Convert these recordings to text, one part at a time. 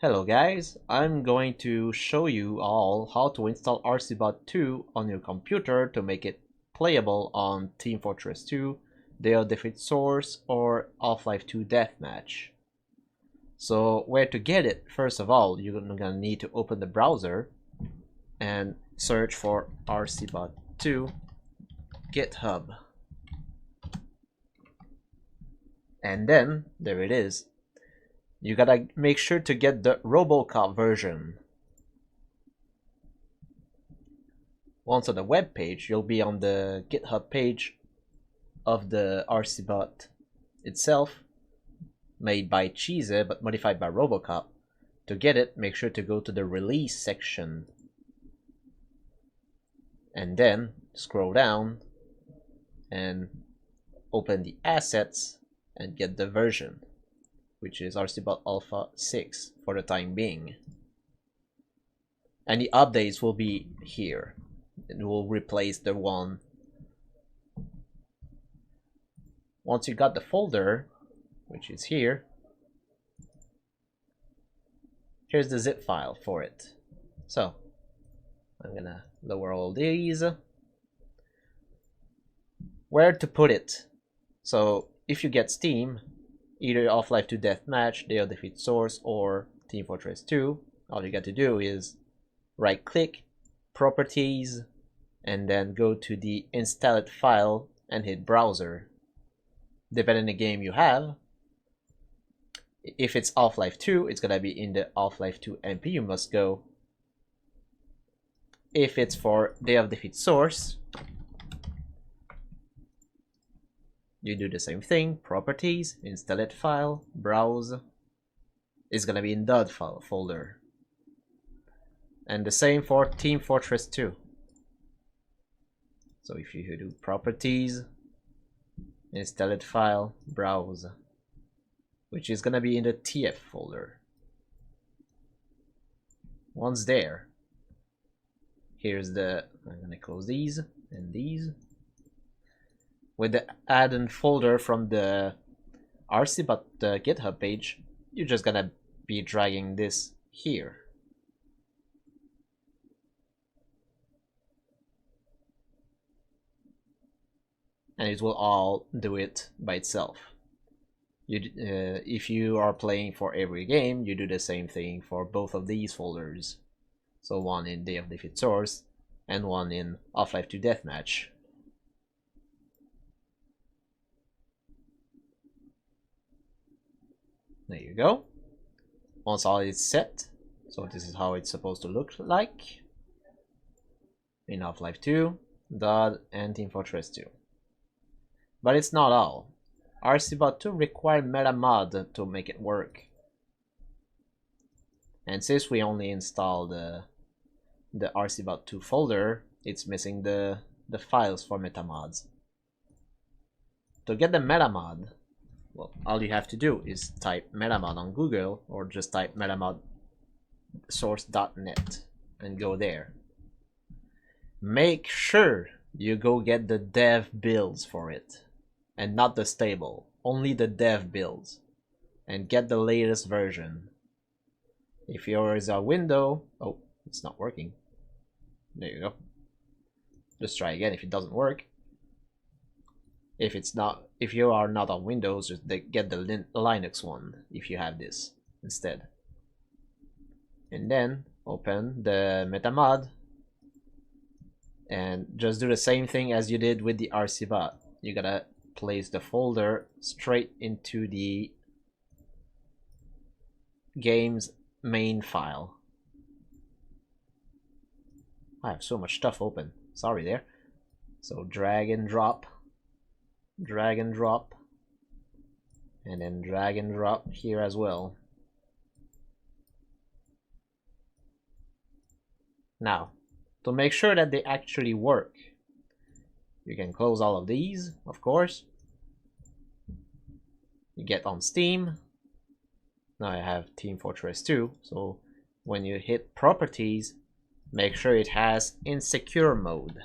Hello guys, I'm going to show you all how to install RCBot2 on your computer to make it playable on Team Fortress 2, Day of Defeat Source, or Half-Life 2 Deathmatch. So where to get it? First of all, you're gonna need to open the browser and search for RCBot2 GitHub. And then, there it is. You gotta make sure to get the RoboCop version. Once on the web page, you'll be on the GitHub page of the RCBot itself, made by Cheese but modified by RoboCop. To get it, make sure to go to the release section and then scroll down and open the assets and get the version, which is RCBot Alpha 6 for the time being. And the updates will be here. It will replace the one. Once you got the folder, which is here, here's the zip file for it. So, I'm gonna lower all these. Where to put it? So, if you get Steam, either Half-Life 2 Deathmatch, Day of Defeat Source, or Team Fortress 2, all you got to do is right-click, Properties, and then go to the Installed file and hit Browser. Depending on the game you have, if it's Half-Life 2, it's gonna be in the Half-Life 2 MP you must go. If it's for Day of Defeat Source, you do the same thing, Properties, Installed file, Browse. It's gonna be in DOD file folder. And the same for Team Fortress 2. So if you do Properties, Installed file, Browse, which is gonna be in the TF folder. Once there, here's the, I'm gonna close these and these. With the add-in folder from the RCBot GitHub page, you're just gonna be dragging this here. And it will all do it by itself. If you are playing for every game, you do the same thing for both of these folders. So one in Day of Defeat Source and one in Half-Life 2 Deathmatch. There you go. Once all is set, so this is how it's supposed to look like in Half-Life 2, DOD, and Team Fortress 2. But it's not all. RCBot2 requires Metamod to make it work. And since we only installed the RCBot2 folder, it's missing the files for Metamods. To get the Metamod, well, all you have to do is type Metamod on Google, or just type Metamod source.net and go there. Make sure you go get the dev builds for it, and not the stable, only the dev builds, and get the latest version. If yours is a window, oh, it's not working. There you go. Just try again if it doesn't work. If you are not on Windows, just get the Linux one if you have this instead. And then open the Metamod and just do the same thing as you did with the RCBot. You gotta place the folder straight into the game's main file. I have so much stuff open. Sorry there. So drag and drop, and then drag and drop here as well. Now, to make sure that they actually work, you can close all of these, of course. You get on Steam. Now I have Team Fortress 2, so when you hit Properties, make sure it has Insecure mode.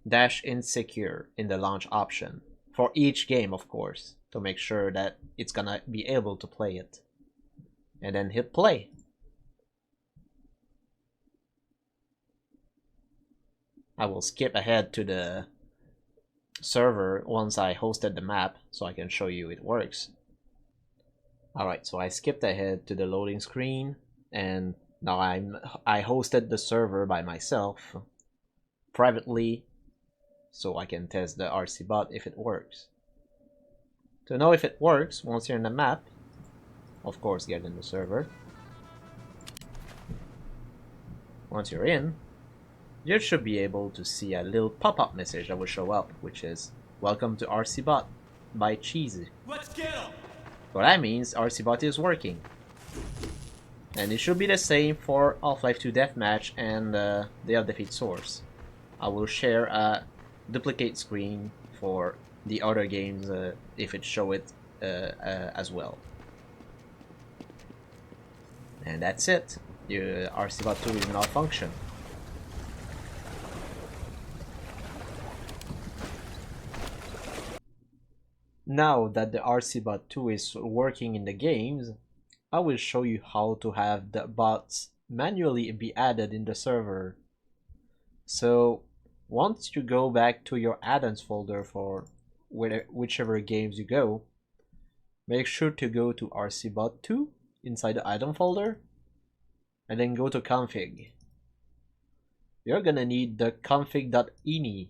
Dash Insecure in the launch option. For each game, of course. to make sure that it's gonna be able to play it. And then hit play. I will skip ahead to the server once I hosted the map so I can show you it works. Alright, so I skipped ahead to the loading screen, and now I hosted the server by myself privately so I can test the RCBot if it works. To know if it works, once you're in the map, of course get in the server. Once you're in, you should be able to see a little pop-up message that will show up, which is "Welcome to RCBot by Cheesy." Let's get 'em! So that means RCBot is working. And it should be the same for Half-Life 2 Deathmatch and Day of Defeat Source. I will share a duplicate screen for the other games if it show it as well. And that's it. Your RCBot2 is now function. Now that the RCBot2 is working in the games, I will show you how to have the bots manually be added in the server. So once you go back to your add-ons folder for whichever games you go, make sure to go to RCBot2 inside the item folder and then go to config. You're gonna need the config.ini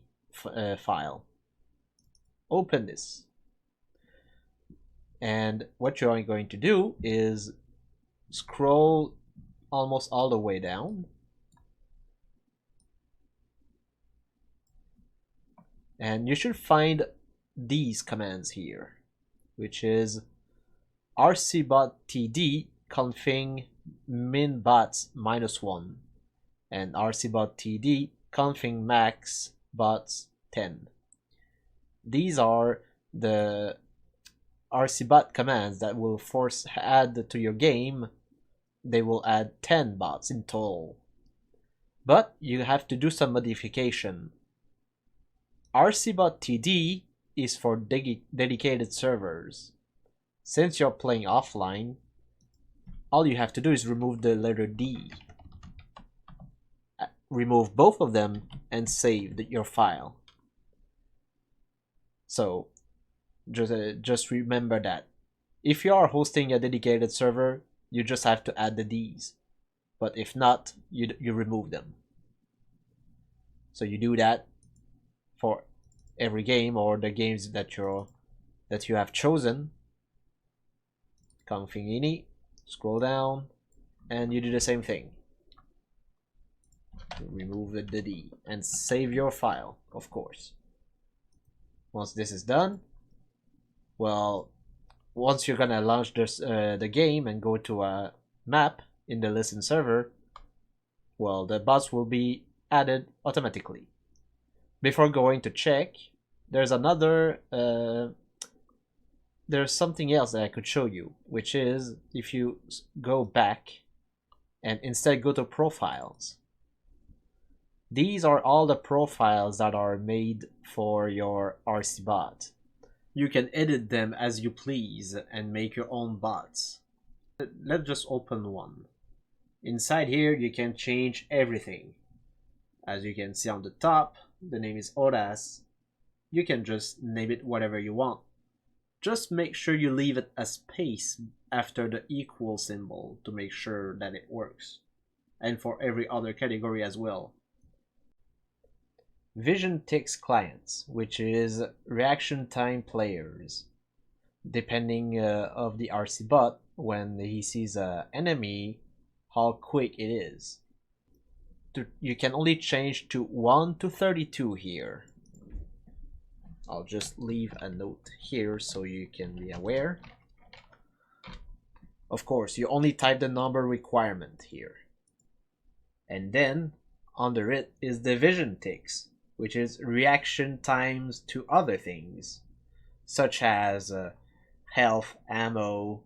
file. Open this. And what you're going to do is scroll almost all the way down. And you should find these commands here, which is RCBot_td config min_bots -1 and RCBot_td config max bots 10. These are the RCBot commands that will add to your game. They will add 10 bots in total. But you have to do some modification. RCBot_td is for dedicated servers. Since you're playing offline, all you have to do is remove the letter D. Remove both of them and save your file. So just remember that if you are hosting a dedicated server, you just have to add the D's, but if not, you remove them. So you do that for every game or the games that you have chosen. Config ini, scroll down, and you do the same thing. Remove the D and save your file, of course. Once this is done, well, once you're gonna launch this, the game and go to a map in the listen server, well, the bots will be added automatically. Before going to check, there's something else that I could show you, which is if you go back and instead go to profiles. These are all the profiles that are made for your RCBot. You can edit them as you please and make your own bots. Let's just open one. Inside here you can change everything. As you can see on the top, the name is DODS. You can just name it whatever you want. Just make sure you leave it a space after the equal symbol to make sure that it works. And for every other category as well. Vision ticks clients, which is reaction time players. Depending of the RCBot, when he sees an enemy, how quick it is. You can only change to 1 to 32 here. I'll just leave a note here so you can be aware. Of course, you only type the number requirement here. And then under it is the vision ticks, which is reaction times to other things, such as health, ammo,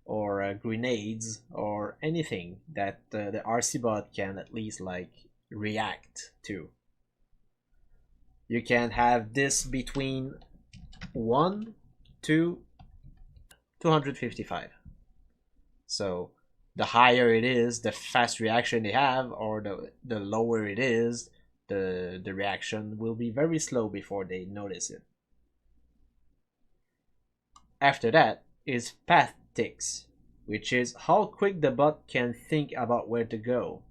or grenades, or anything that the RCBot can at least like react to. You can have this between 1 to 255. So the higher it is, the fast reaction they have, or the lower it is, the reaction will be very slow before they notice it. After that is path ticks, which is how quick the bot can think about where to go.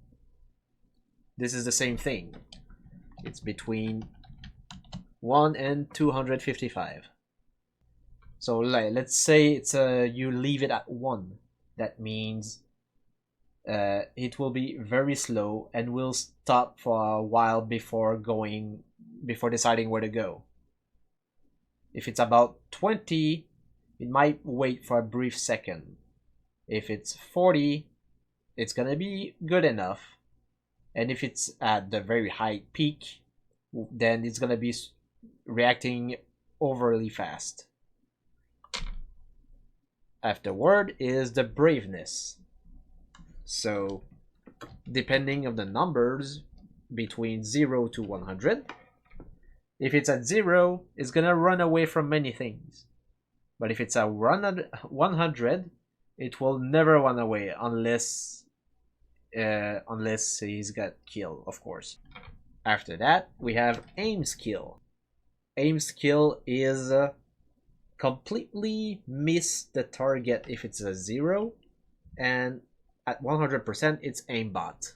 This is the same thing. It's between 1 and 255. So let's say it's you leave it at 1. That means it will be very slow and will stop for a while before deciding where to go. If it's about 20, it might wait for a brief second. If it's 40, it's gonna be good enough. And if it's at the very high peak, then it's gonna be reacting overly fast. Afterward is the braveness. So depending on the numbers between 0 to 100, if it's at 0, it's gonna run away from many things. But if it's at 100, it will never run away unless he's got killed, of course. After that, we have aim skill. Aim skill is completely miss the target if it's a 0, and at 100% it's aimbot.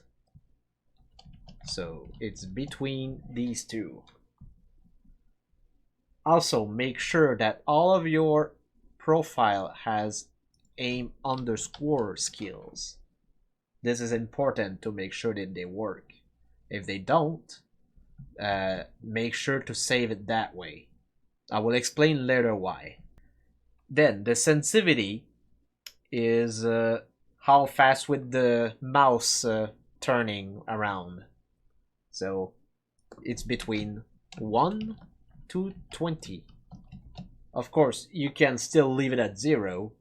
So it's between these two. Also, make sure that all of your profile has aim underscore skills. This is important to make sure that they work. If they don't, make sure to save it that way. I will explain later why. Then the sensitivity is how fast with the mouse turning around. So it's between 1 to 20. Of course, you can still leave it at 0.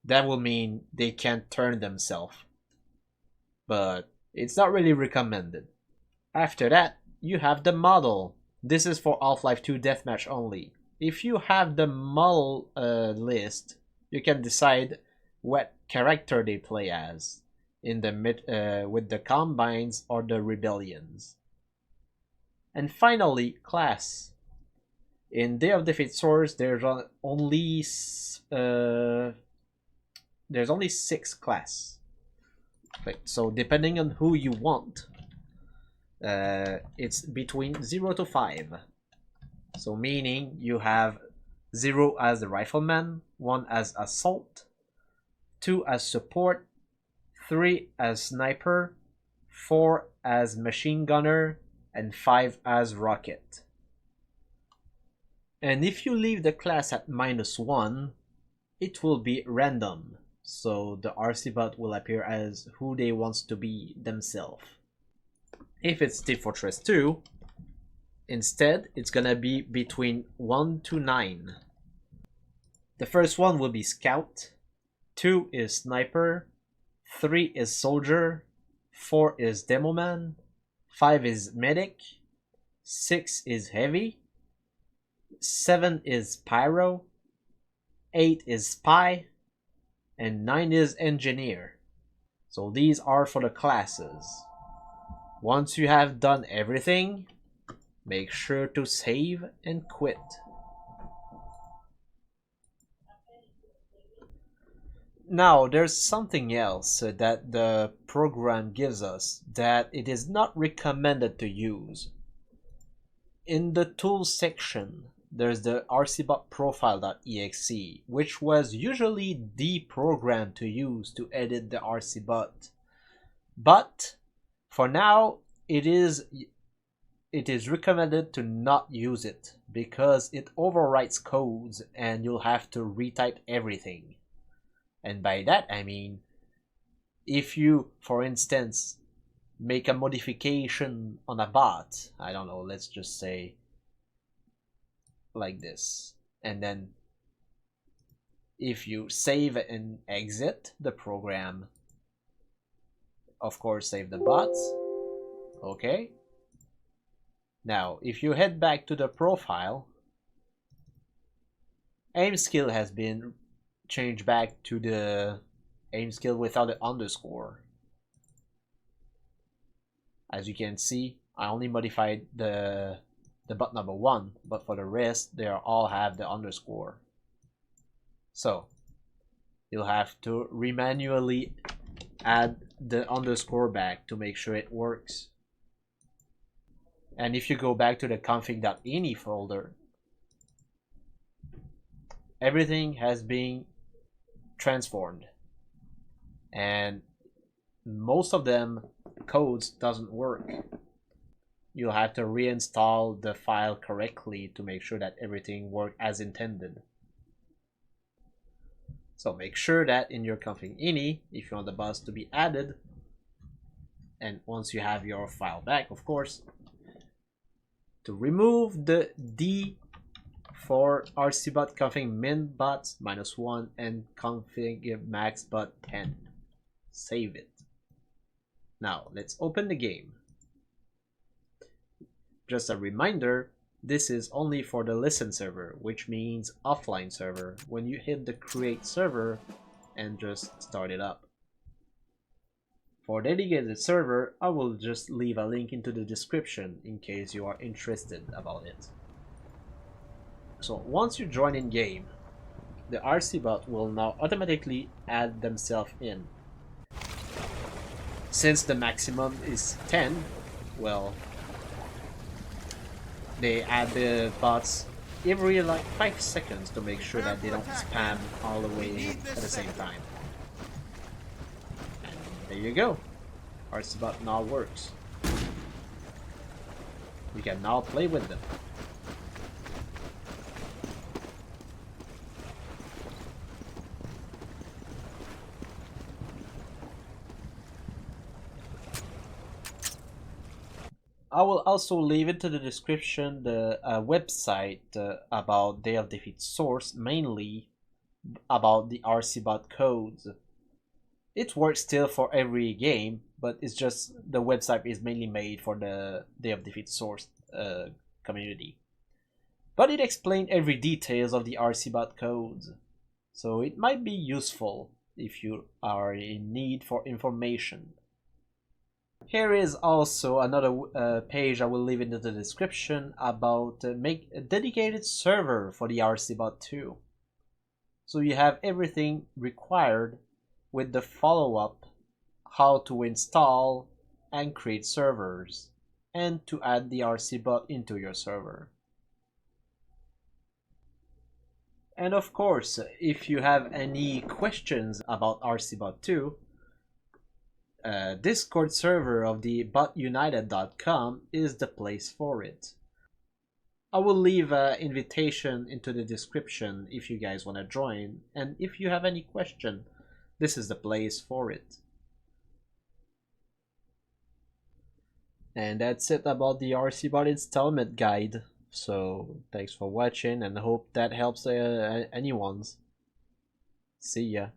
That will mean they can't turn themselves. But it's not really recommended. After that, you have the model. This is for Half-Life 2 Deathmatch only. If you have the model list, you can decide what character they play as in the with the Combines or the Rebellions. And finally, class. In Day of Defeat Source, there's only 6 class. So depending on who you want, it's between 0 to 5. So meaning you have 0 as the rifleman, 1 as assault, 2 as support, 3 as sniper, 4 as machine gunner, and 5 as rocket. And if you leave the class at -1, it will be random. So the RCBot will appear as who they want to be themselves. If it's Team Fortress 2, instead it's gonna be between 1 to 9. The first one will be Scout, 2 is Sniper, 3 is Soldier, 4 is Demoman, 5 is Medic, 6 is Heavy, 7 is Pyro, 8 is Spy, and 9 is Engineer. So these are for the classes. Once you have done everything, make sure to save and quit. Now there's something else that the program gives us that it is not recommended to use. In the tools section, there's the RCBotProfile.exe, which was usually the program to use to edit the RCBot. But for now, it is recommended to not use it because it overwrites codes and you'll have to retype everything. And by that I mean, if you, for instance, make a modification on a bot, I don't know, let's just say like this, and then if you save and exit the program, of course save the bots, okay. Now if you head back to the profile, aim skill has been change back to the aim skill without the underscore. As you can see, I only modified the bot number 1, but for the rest, they all have the underscore. So you'll have to remanually add the underscore back to make sure it works. And if you go back to the config.ini folder, everything has been transformed, and most of them codes doesn't work. You'll have to reinstall the file correctly to make sure that everything works as intended. So make sure that in your config.ini, if you want the bots to be added, and once you have your file back, of course, to remove the D for RCBot config minbots -1 and config maxbot 10. Save it. Now let's open the game. Just a reminder, this is only for the listen server, which means offline server, when you hit the create server and just start it up. For dedicated server, I will just leave a link into the description in case you are interested about it. So once you join in game, the RCBot will now automatically add themselves in. Since the maximum is 10, well, they add the bots every like 5 seconds to make sure that they don't spam all the way at the same time. And there you go. RCBot now works. We can now play with them. I will also leave into the description the website about Day of Defeat source, mainly about the RCBot codes. It works still for every game, but it's just the website is mainly made for the Day of Defeat source community. But it explains every details of the RCBot codes, so it might be useful if you are in need for information. Here is also another page I will leave into the description about make a dedicated server for the RCBot2. So you have everything required with the follow-up, how to install and create servers, and to add the RCBot into your server. And of course, if you have any questions about RCBot2, Discord server of the botunited.com is the place for it. I will leave an invitation into the description if you guys want to join, and if you have any question, this is the place for it. And that's it about the RCBot installment guide. So thanks for watching, and I hope that helps anyone's. See ya.